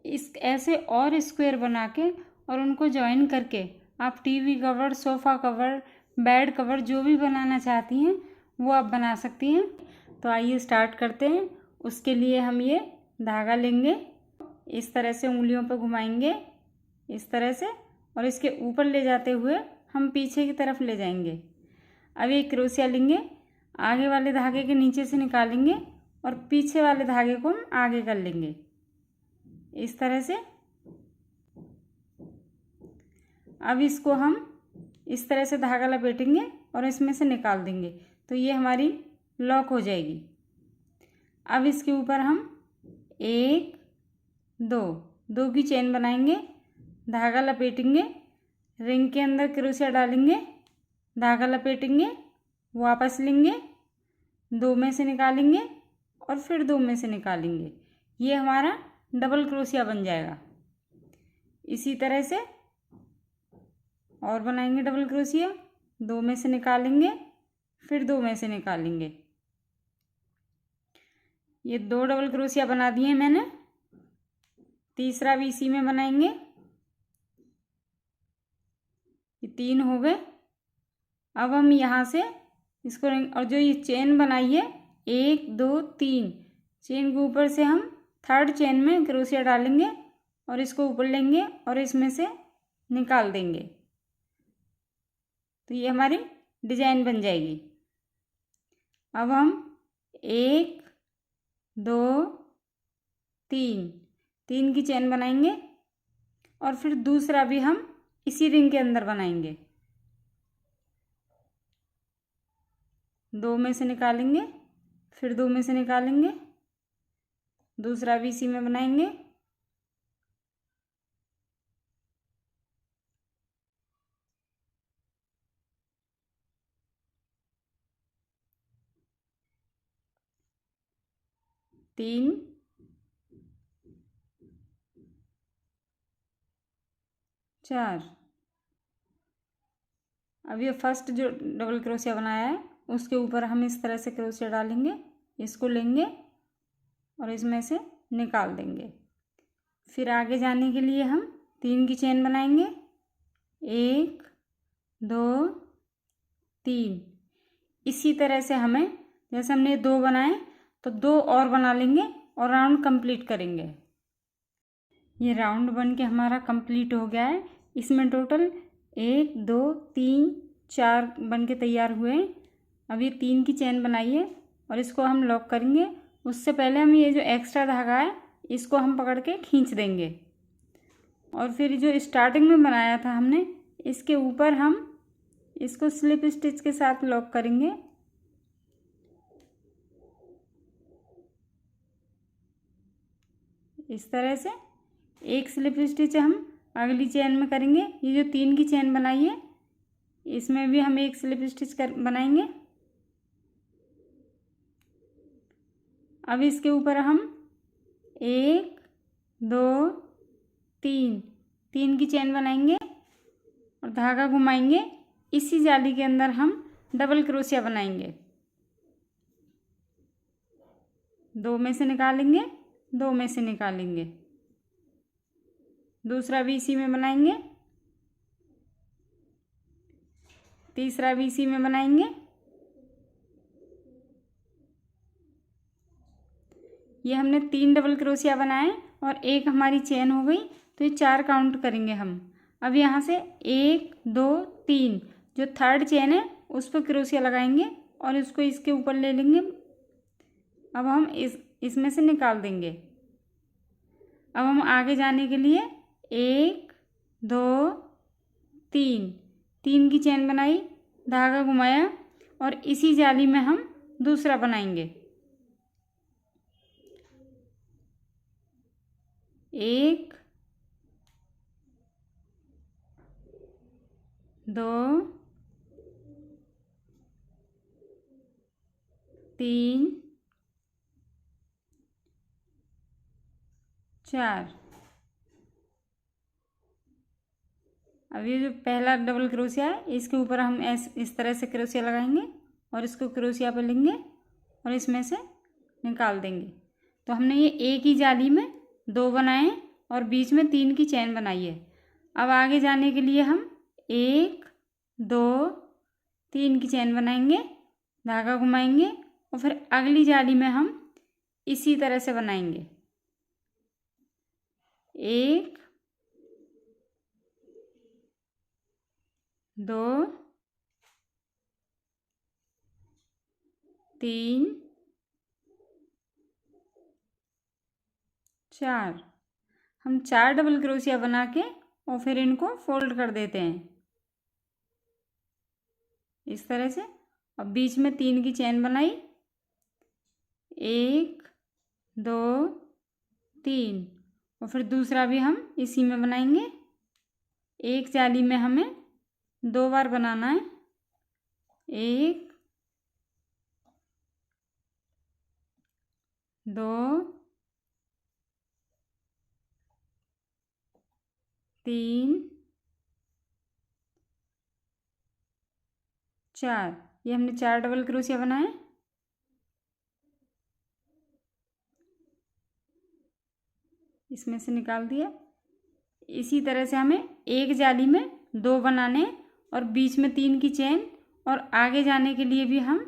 इस ऐसे और स्क्वायर बना के और उनको जॉइन करके आप TV cover, sofa cover, bed cover जो भी बनाना चाहती हैं वो आप बना सकती हैं। तो आइए स्टार्ट करते हैं। उसके लिए हम ये धागा लेंगे, इस तरह से उंगलियों पर घुमाएंगे इस तरह से, और इसके ऊपर ले जाते हुए हम पीछे की तरफ ले जाएंगे। अब एक क्रोशिया लेंगे, आगे वाले धागे के नीचे से निकालेंगे और पीछे वाले धागे को हम आगे कर लेंगे इस तरह से। अब इसको हम इस तरह से धागा लपेटेंगे और इसमें से निकाल देंगे, तो ये हमारी लॉक हो जाएगी। अब इसके ऊपर हम 1 2 की चेन बनाएंगे, धागा लपेटेंगे, रिंग के अंदर क्रोशिया डालेंगे, धागा लपेटेंगे, वापस लेंगे, 2 में से निकालेंगे और फिर 2 में से निकालेंगे। ये हमारा डबल क्रोशिया बन जाएगा। इसी तरह से और बनाएंगे डबल क्रोशिया, 2 में से निकालेंगे, फिर 2 में से निकालेंगे। ये 2 डबल क्रोशिया बना दिए मैंने। तीसरा भी इसी में बनाएंगे। ये 3 हो गए। अब हम यहाँ से इसको, और जो ये चेन बनाई है 1 2 3, चेन के ऊपर से हम थर्ड चेन में क्रोशिया डालेंगे और इसको ऊपर लेंगे और इसमें से निकाल देंगे, तो ये हमारी डिजाइन बन जाएगी। अब हम 1 2 3 की चेन बनाएंगे और फिर दूसरा भी हम इसी रिंग के अंदर बनाएंगे। 2 में से निकालेंगे, फिर 2 में से निकालेंगे, दूसरा भी इसी में बनाएंगे। तीन, 4। अब ये फर्स्ट जो डबल क्रोशिया बनाया है उसके ऊपर हम इस तरह से क्रोशिया डालेंगे, इसको लेंगे और इसमें से निकाल देंगे। फिर आगे जाने के लिए हम 3 की चेन बनाएंगे, 1 2 3। इसी तरह से हमें, जैसे हमने 2 बनाए तो 2 और बना लेंगे और राउंड कंप्लीट करेंगे। ये राउंड बन के हमारा कंप्लीट हो गया है। इसमें टोटल 1 2 3 4 बन के तैयार हुए हैं। अब ये 3 की चेन बनाइए और इसको हम लॉक करेंगे। उससे पहले हम ये जो एक्स्ट्रा धागा है इसको हम पकड़ के खींच देंगे और फिर जो स्टार्टिंग में बनाया था हमने, इसके ऊपर हम इसको स्लिप स्टिच के साथ लॉक करेंगे। इस तरह से एक स्लिप स्टिच हम अगली चेन में करेंगे। ये जो 3 की चेन बनाई है इसमें भी हम एक स्लिप स्टिच बनाएंगे। अब इसके ऊपर हम 1 2 3 की चेन बनाएंगे और धागा घुमाएंगे। इसी जाली के अंदर हम डबल क्रोशिया बनाएंगे। 2 में से निकालेंगे, 2 में से निकालेंगे, दूसरा भी इसी में बनाएंगे, तीसरा भी इसी में बनाएंगे। ये हमने 3 डबल क्रोशिया बनाए और एक हमारी चेन हो गई, तो ये 4 काउंट करेंगे हम। अब यहाँ से 1 2 3 जो थर्ड चेन है उस पर क्रोशिया लगाएंगे और इसको इसके ऊपर ले लेंगे। अब हम इसमें से निकाल देंगे। अब हम आगे जाने के लिए 1 2 3 की चेन बनाई, धागा घुमाया और इसी जाली में हम दूसरा बनाएंगे। 1 2 3 4। अब ये जो पहला डबल क्रोशिया है इसके ऊपर हम इस तरह से क्रोशिया लगाएंगे और इसको क्रोशिया पे लेंगे और इसमें से निकाल देंगे। तो हमने ये एक ही जाली में 2 बनाए और बीच में 3 की चेन बनाई है। अब आगे जाने के लिए हम 1 2 3 की चेन बनाएंगे, धागा घुमाएंगे और फिर अगली जाली में हम इसी तरह से बनाएंगे। 1 2 3 4। हम 4 डबल क्रोशिया बना के और फिर इनको फोल्ड कर देते हैं इस तरह से। और बीच में 3 की चेन बनाई, 1 2 3 और फिर दूसरा भी हम इसी में बनाएंगे। एक जाली में हमें 2 बार बनाना है, 1 2 3 4। ये हमने 4 डबल क्रोशिया बनाए। इसमें से निकाल दिया। इसी तरह से हमें एक जाली में 2 बनाने और बीच में 3 की चेन, और आगे जाने के लिए भी हम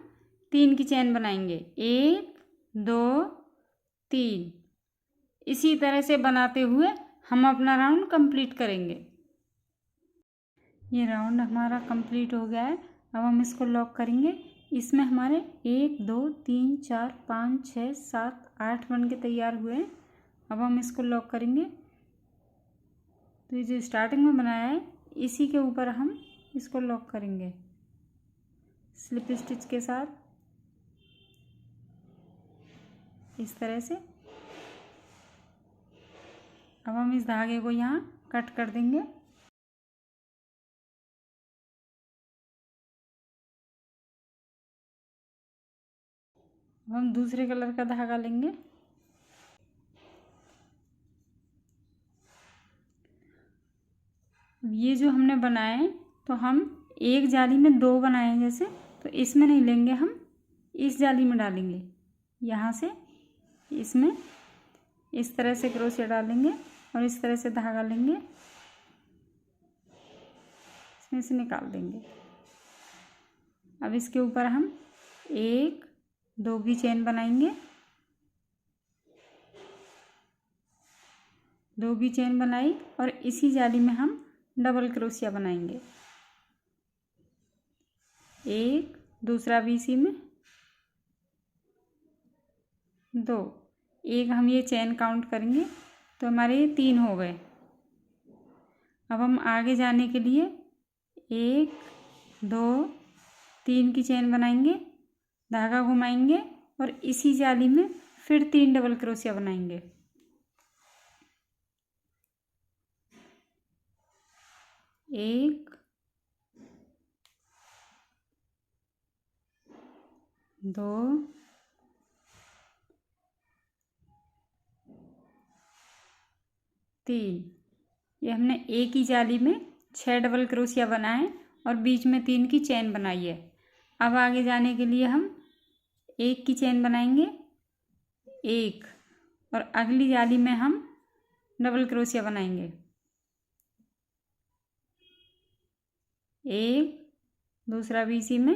3 की चेन बनाएंगे, 1 2 3। इसी तरह से बनाते हुए हम अपना राउंड कंप्लीट करेंगे। ये राउंड हमारा कंप्लीट हो गया है। अब हम इसको लॉक करेंगे। इसमें हमारे 1 2 3 4 5 6 7 8 बन के तैयार हुए हैं। अब हम इसको लॉक करेंगे। तो ये जो स्टार्टिंग में बनाया है इसी के ऊपर हम इसको लॉक करेंगे स्लिप स्टिच के साथ, इस तरह से। अब हम इस धागे को यहाँ कट कर देंगे। अब हम दूसरे कलर का धागा लेंगे। ये जो हमने बनाए हैं तो हम एक जाली में 2 बनाए हैं जैसे, तो इसमें नहीं लेंगे, हम इस जाली में डालेंगे। यहाँ से इसमें इस तरह से क्रोशिया डालेंगे और इस तरह से धागा लेंगे, इसमें से निकाल देंगे। अब इसके ऊपर हम 1 2 की चेन बनाएंगे, 2 की चेन बनाई और इसी जाली में हम डबल क्रोशिया बनाएंगे, 1 दूसरा भी इसी में 2। एक हम ये चेन काउंट करेंगे तो हमारे ये 3 हो गए। अब हम आगे जाने के लिए 1 2 3 की चेन बनाएंगे, धागा घुमाएंगे और इसी जाली में फिर 3 डबल क्रोशिया बनाएंगे, 1 2 3। ये हमने एक ही जाली में 6 डबल क्रोशिया बनाए और बीच में 3 की चेन बनाई है। अब आगे जाने के लिए हम 1 की चेन बनाएंगे, 1 और अगली जाली में हम डबल क्रोशिया बनाएंगे, 1 दूसरा भी इसी में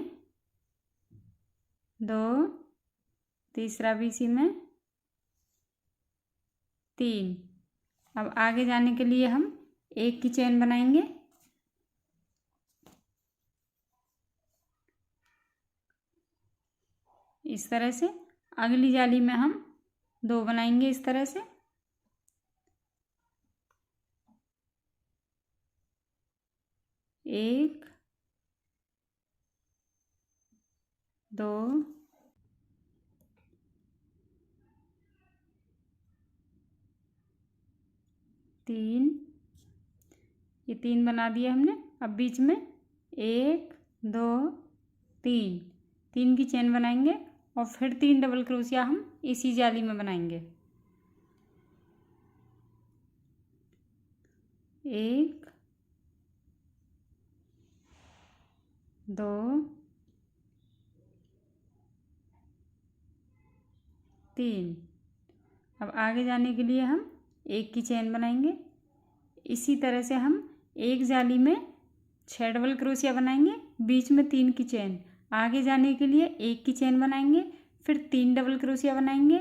2 तीसरा भी इसी में 3। अब आगे जाने के लिए हम 1 की चेन बनाएंगे, इस तरह से। अगली जाली में हम 2 बनाएंगे इस तरह से, 1 2 3। ये 3 बना दिए हमने। अब बीच में 1 2 3 3 की चेन बनाएंगे और फिर 3 डबल क्रोशिया हम इसी जाली में बनाएंगे, 1 2 3। अब आगे जाने के लिए हम एक की चेन बनाएंगे। इसी तरह से हम एक जाली में 6 डबल क्रोशिया बनाएंगे, बीच में 3 की चेन। आगे जाने के लिए एक की चेन बनाएंगे, फिर 3 डबल क्रोशिया बनाएंगे,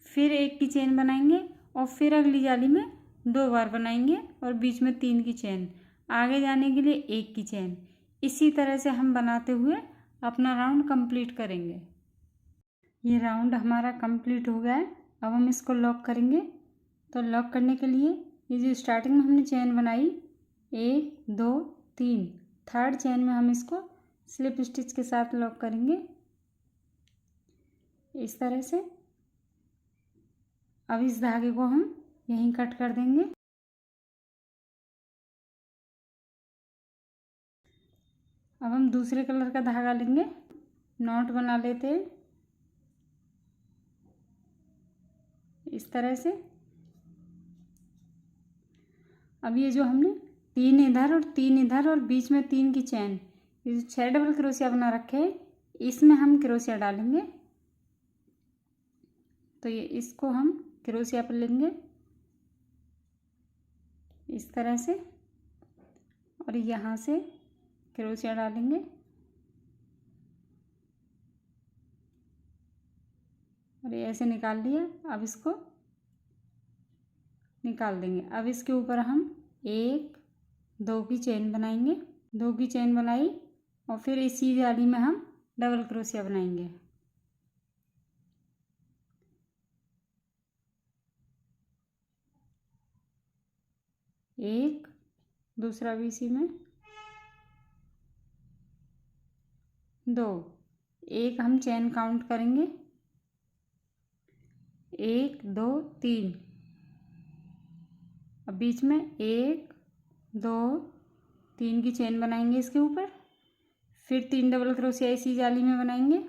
फिर एक की चेन बनाएंगे और फिर अगली जाली में 2 बार बनाएंगे और बीच में 3 की चेन। आगे जाने के लिए एक की चेन। इसी तरह से हम बनाते हुए अपना राउंड कंप्लीट करेंगे। ये राउंड हमारा कंप्लीट हो गया है। अब हम इसको लॉक करेंगे। तो लॉक करने के लिए ये जो स्टार्टिंग में हमने चेन बनाई 1 2 3, थर्ड चेन में हम इसको स्लिप स्टिच के साथ लॉक करेंगे इस तरह से। अब इस धागे को हम यहीं कट कर देंगे। अब हम दूसरे कलर का धागा लेंगे, नॉट बना लेते हैं इस तरह से। अब ये जो हमने 3 इधर और 3 इधर और बीच में 3 की चेन, ये जो 6 डबल क्रोशिया बना रखे हैं, इसमें हम क्रोशिया डालेंगे। तो ये इसको हम क्रोशिया पर लेंगे इस तरह से और यहाँ से क्रोशिया डालेंगे और ये ऐसे निकाल लिया। अब इसको निकाल देंगे। अब इसके ऊपर हम 1 2 की चेन बनाएंगे, 2 की चेन बनाई और फिर इसी जाली में हम डबल क्रोशिया बनाएंगे। एक, दूसरा भी इसी में, 2, एक हम चेन काउंट करेंगे 1 2 3। अब बीच में 1 2 3 की चेन बनाएंगे इसके ऊपर, फिर 3 डबल क्रोशिया इसी जाली में बनाएंगे।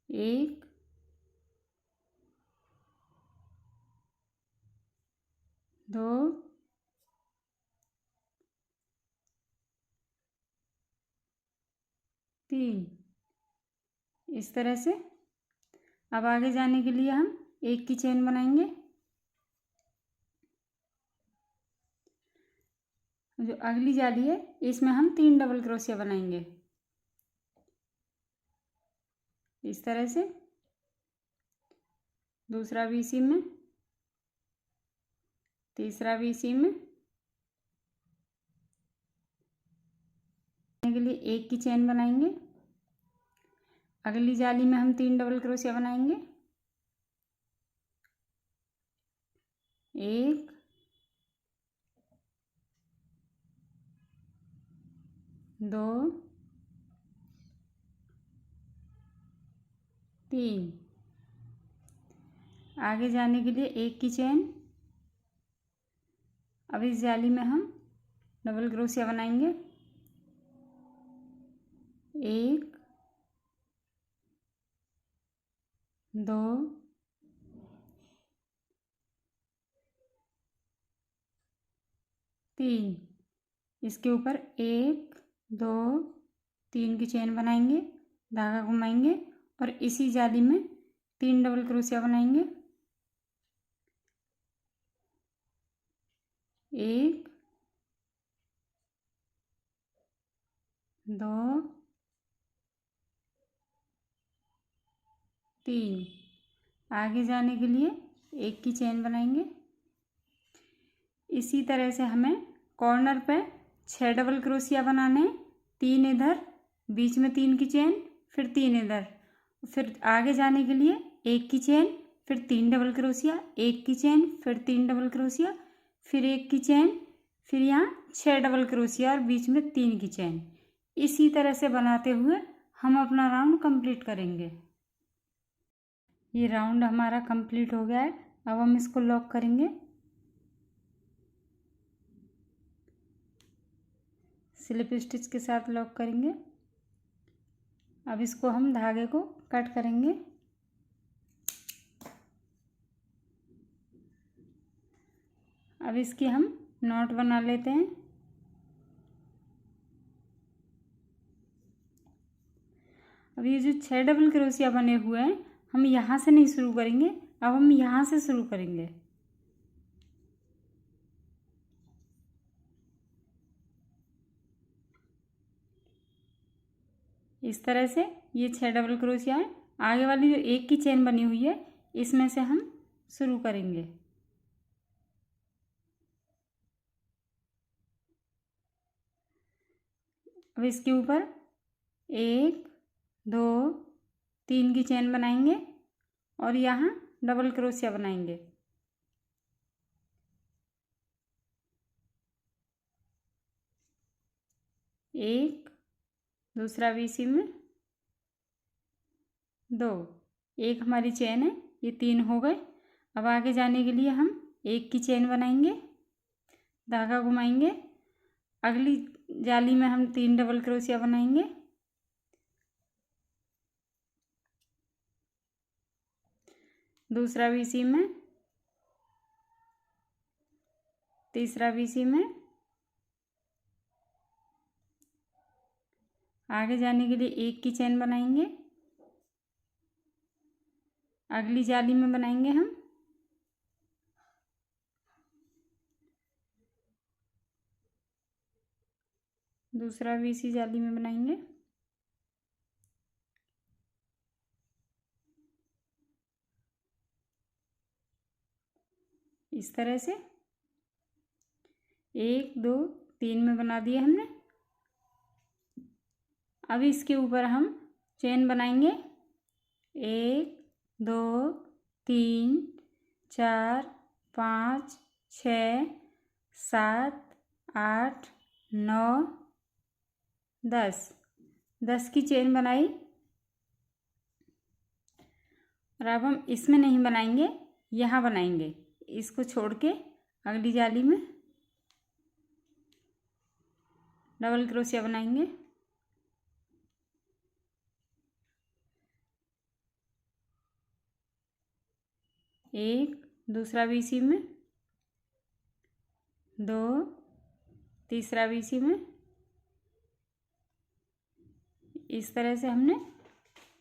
एक, दो, तीन, इस तरह से। अब आगे जाने के लिए हम एक की चेन बनाएंगे। जो अगली जाली है इसमें हम 3 डबल क्रोशिया बनाएंगे इस तरह से। दूसरा भी इसी में, तीसरा भी इसी में। के लिए एक की चेन बनाएंगे। अगली जाली में हम 3 डबल क्रोशिया बनाएंगे, 1 2 3। आगे जाने के लिए एक की चेन। अब इस जाली में हम डबल क्रोशिया बनाएंगे, 1 2 3। इसके ऊपर 1 2 3 की चेन बनाएंगे, धागा घुमाएंगे और इसी जाली में 3 डबल क्रोशिया बनाएंगे, 1 2 3। आगे जाने के लिए एक की चेन बनाएंगे। इसी तरह से हमें कॉर्नर पे 6 डबल क्रोशिया बनाने हैं, 3 इधर, बीच में 3 की चेन, फिर 3 इधर। फिर आगे जाने के लिए एक की चेन, फिर 3 डबल क्रोशिया, एक की चेन, फिर 3 डबल क्रोशिया, फिर एक की चेन, फिर यहाँ 6 डबल क्रोशिया और बीच में 3 की चेन। इसी तरह से बनाते हुए हम अपना राउंड कंप्लीट करेंगे। ये राउंड हमारा कंप्लीट हो गया है। अब हम इसको लॉक करेंगे। स्लिप स्टिच के साथ लॉक करेंगे। अब इसको हम धागे को कट करेंगे। अब इसकी हम नॉट बना लेते हैं। अब ये जो 6 डबल क्रोशिया बने हुए हैं, हम यहाँ से नहीं शुरू करेंगे, अब हम यहाँ से शुरू करेंगे। इस तरह से ये 6 डबल क्रोशिया है। आगे वाली जो एक की चेन बनी हुई है, इसमें से हम शुरू करेंगे। अब इसके ऊपर 1 2 3 की चेन बनाएंगे और यहाँ डबल क्रोशिया बनाएंगे। एक, दूसरा भी इसी में 2, एक हमारी चेन है, ये 3 हो गए। अब आगे जाने के लिए हम एक की चेन बनाएंगे, धागा घुमाएंगे, अगली जाली में हम 3 डबल क्रोशिया बनाएंगे। दूसरा भी इसी में, तीसरा भी इसी में। आगे जाने के लिए एक की चेन बनाएंगे, अगली जाली में बनाएंगे हम दूसरा भी इसी जाली में बनाएंगे। इस तरह से 1 2 3 में बना दिए हमने। अब इसके ऊपर हम चेन बनाएंगे 1 2 3 4 5 6 7 8 9 10 की चेन बनाई। और अब हम इसमें नहीं बनाएंगे, यहाँ बनाएंगे। इसको छोड़ के अगली जाली में डबल क्रोशिया बनाएंगे। एक, दूसरा भी इसी में, 2, तीसरा भी इसी में। इस तरह से हमने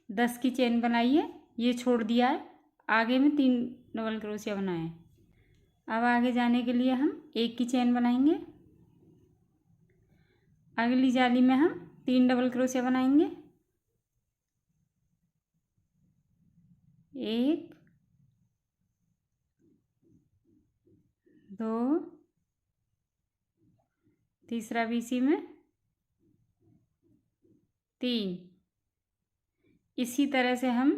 10 की चेन बनाई है, ये छोड़ दिया है। आगे में 3 डबल क्रोशिया बनाए हैं। अब आगे जाने के लिए हम एक की चेन बनाएंगे, अगली जाली में हम 3 डबल क्रोशिया बनाएंगे। 1 2, तीसरा भी इसी में, 3। इसी तरह से हम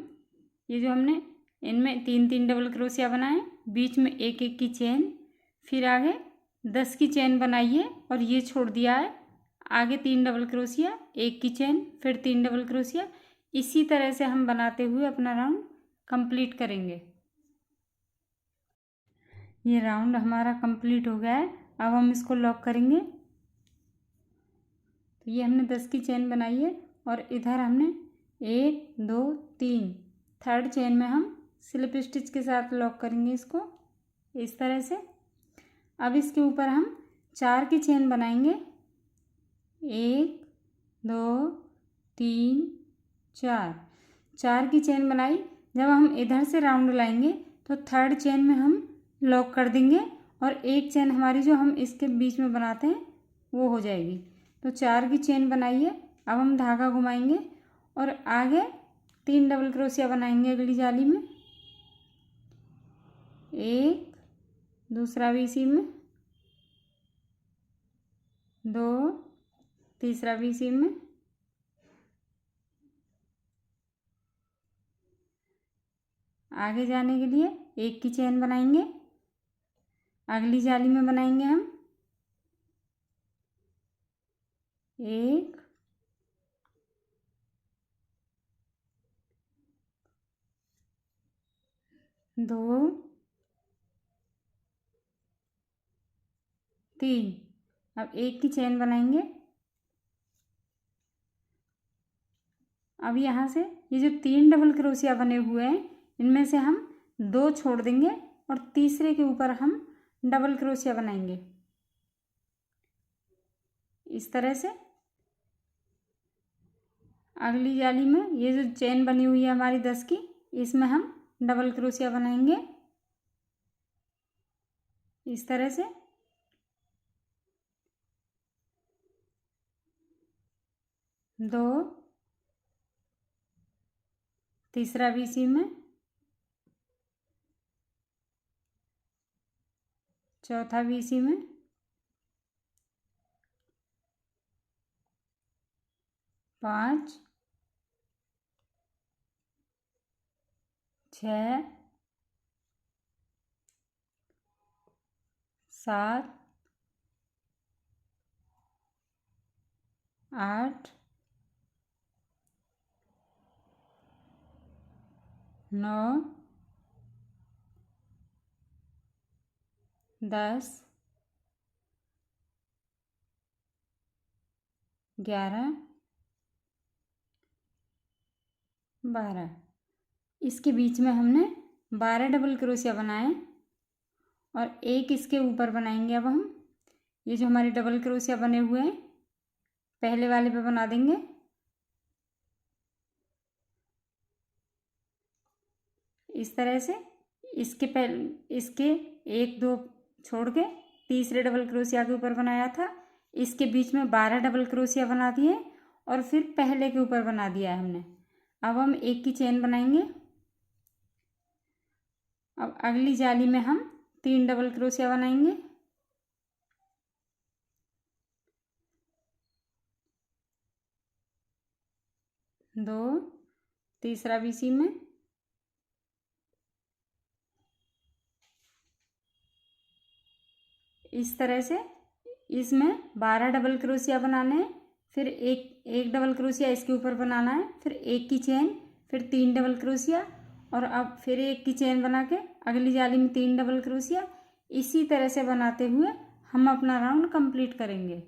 ये जो हमने इनमें 3 डबल क्रोशिया बनाए, बीच में एक एक की चेन, फिर आगे 10 की चेन बनाई है और ये छोड़ दिया है। आगे 3 डबल क्रोशिया, एक की चेन, फिर 3 डबल क्रोशिया। इसी तरह से हम बनाते हुए अपना राउंड कंप्लीट करेंगे। ये राउंड हमारा कंप्लीट हो गया है। अब हम इसको लॉक करेंगे। तो ये हमने 10 की चेन बनाई है और इधर हमने 1 2 3 थर्ड चेन में हम स्लिप स्टिच के साथ लॉक करेंगे इसको, इस तरह से। अब इसके ऊपर हम 4 की चेन बनाएंगे, 1 2 3 4 की चेन बनाई। जब हम इधर से राउंड लाएंगे तो थर्ड चेन में हम लॉक कर देंगे और एक चेन हमारी जो हम इसके बीच में बनाते हैं वो हो जाएगी। तो 4 की चेन बनाइए। अब हम धागा घुमाएंगे और आगे 3 डबल क्रोशिया बनाएंगे अगली जाली में, एक, दूसरा भी इसी में, 2, तीसरा भी इसी में। आगे जाने के लिए एक की चेन बनाएंगे, अगली जाली में बनाएंगे हम 1 2 3। अब एक की चेन बनाएंगे। अब यहाँ से ये जो 3 डबल क्रोशिया बने हुए हैं, इनमें से हम 2 छोड़ देंगे और तीसरे के ऊपर हम डबल क्रोशिया बनाएंगे, इस तरह से। अगली जाली में ये जो चेन बनी हुई है हमारी 10 की, इसमें हम डबल क्रोशिया बनाएंगे इस तरह से। 2, तीसरा भी इसी में, चौथा भी इसी में, 5, 6, 7, 8, 9, 10, 11, 12। इसके बीच में हमने 12 डबल क्रोशिया बनाए और एक इसके ऊपर बनाएंगे। अब हम ये जो हमारे डबल क्रोशिया बने हुए हैं पहले वाले पे बना देंगे। इस तरह से इसके 1 2 छोड़ के तीसरे डबल क्रोशिया के ऊपर बनाया था। इसके बीच में 12 डबल क्रोशिया बना दिए और फिर पहले के ऊपर बना दिया है हमने। अब हम एक की चेन बनाएंगे। अब अगली जाली में हम 3 डबल क्रोशिया बनाएंगे। 2, तीसरा भी इसी में, इस तरह से इसमें 12 डबल क्रोशिया बनाने हैं। फिर एक डबल क्रोशिया इसके ऊपर बनाना है, फिर एक की चेन, फिर 3 डबल क्रोशिया और अब फिर एक की चेन बना के अगली जाली में 3 डबल क्रोशिया। इसी तरह से बनाते हुए हम अपना राउंड कंप्लीट करेंगे।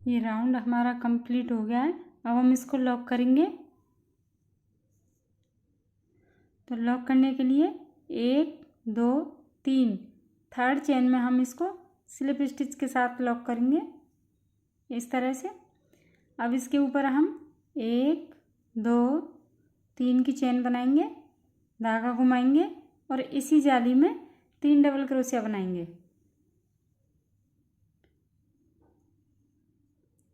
ये राउंड हमारा कंप्लीट हो गया है। अब हम इसको लॉक करेंगे। तो लॉक करने के लिए 1 2 3 थर्ड चेन में हम इसको स्लिप स्टिच के साथ लॉक करेंगे इस तरह से। अब इसके ऊपर हम 1 2 3 की चेन बनाएंगे, धागा घुमाएंगे और इसी जाली में 3 डबल क्रोशिया बनाएंगे।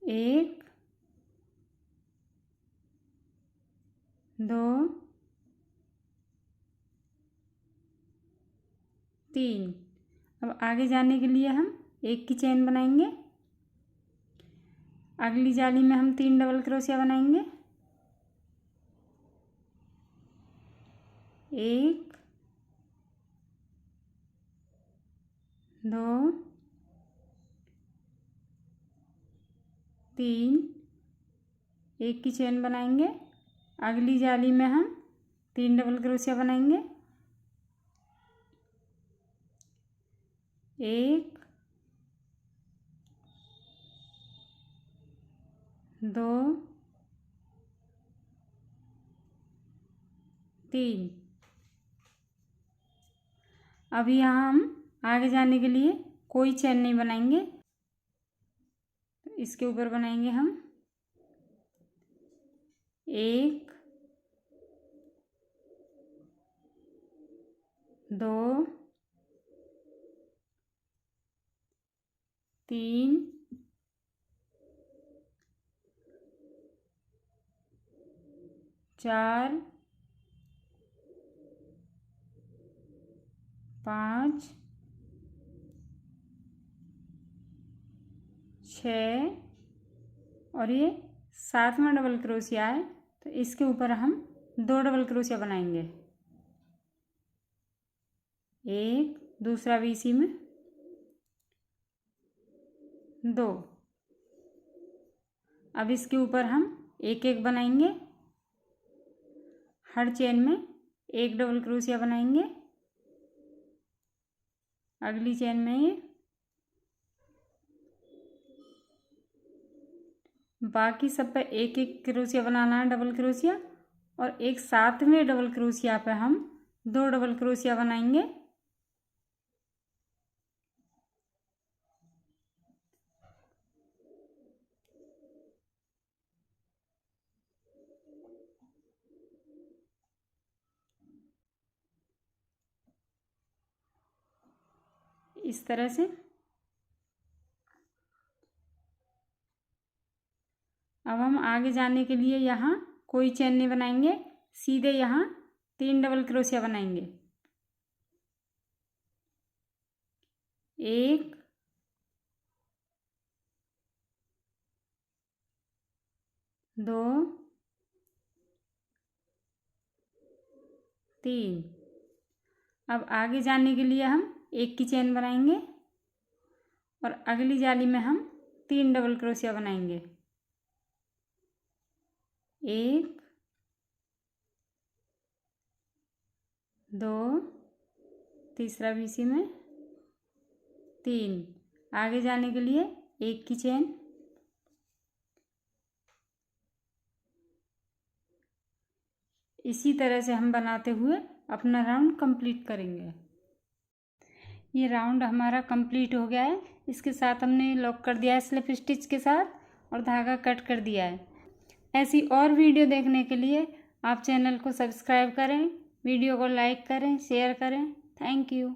1 2 3। अब आगे जाने के लिए हम एक की चेन बनाएंगे। अगली जाली में हम 3 डबल क्रोशिया बनाएंगे। 1 2 3, एक की चेन बनाएंगे। अगली जाली में हम 3 डबल क्रोशिया बनाएंगे। 1 2 3। अब यहाँ हम आगे जाने के लिए कोई चेन नहीं बनाएंगे। तो इसके ऊपर बनाएंगे हम 1 2 3 4 5 6 और ये 7वां डबल क्रोशिया है। तो इसके ऊपर हम 2 डबल क्रोशिया बनाएंगे। 1, दूसरा भी इसी में, 2। अब इसके ऊपर हम एक एक बनाएंगे। हर चेन में 1 डबल क्रोशिया बनाएंगे। अगली चेन में ये, बाकी सब पे एक एक क्रोशिया बनाना है डबल क्रोशिया और एक 7वें डबल क्रोशिया पे हम 2 डबल क्रोशिया बनाएंगे। इस तरह से। अब हम आगे जाने के लिए यहाँ कोई चेन नहीं बनाएंगे, सीधे यहाँ 3 डबल क्रोशिया बनाएंगे। 1 2 3। अब आगे जाने के लिए हम 1 की चेन बनाएंगे और अगली जाली में हम 3 डबल क्रोशिया बनाएंगे। 1 2, तीसरा भी इसी में, 3। आगे जाने के लिए 1 की चेन, इसी तरह से हम बनाते हुए अपना राउंड कंप्लीट करेंगे। ये राउंड हमारा कंप्लीट हो गया है। इसके साथ हमने लॉक कर दिया है स्लिप स्टिच के साथ और धागा कट कर दिया है। ऐसी और वीडियो देखने के लिए आप चैनल को सब्सक्राइब करें, वीडियो को लाइक करें, शेयर करें। Thank you.